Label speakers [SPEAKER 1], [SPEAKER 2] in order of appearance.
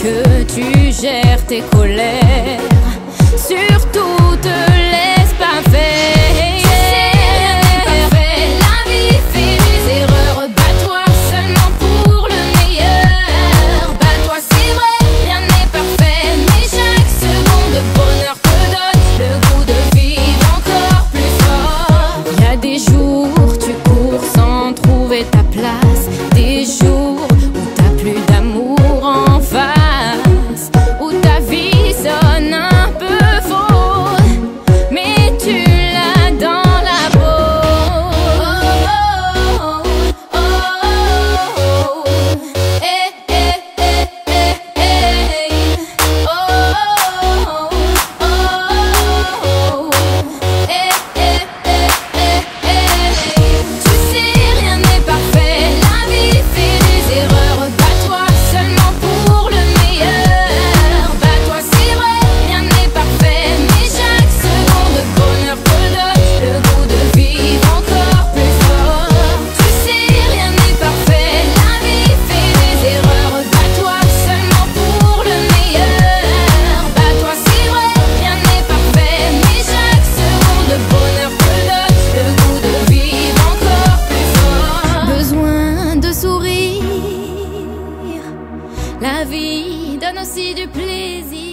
[SPEAKER 1] que tu gères tes colères. Surtout te laisse pas faire. Tu sais, rien n'est parfait, la vie fait des erreurs. Bats-toi seulement pour le meilleur. Bats-toi, c'est vrai, rien n'est parfait, mais chaque seconde de bonheur te donne le goût de vivre encore plus fort. Y a des jours tu cours sans trouver ta place, des jours où t'as plus d'amour en face, où ta vie sonne un peu faux, mais tu l'as dans la peau. Oh, oh, oh, oh. Eh, eh, eh, eh, eh. Oh, oh, oh, oh. Eh, eh, eh, eh, eh. Tu sais, rien n'est parfait, la vie fait des erreurs. Bats-toi seulement pour le meilleur. Bats-toi, c'est vrai, rien n'est parfait, mais chaque seconde de bonheur te donne le goût de vivre encore plus fort. Tu sais, rien n'est parfait, la vie fait des erreurs. Bats-toi seulement pour le meilleur. Bats-toi, c'est vrai, rien n'est parfait, mais chaque seconde de bonheur te donne le goût de vivre encore plus fort. Besoin de sourire, la vie donne aussi du plaisir.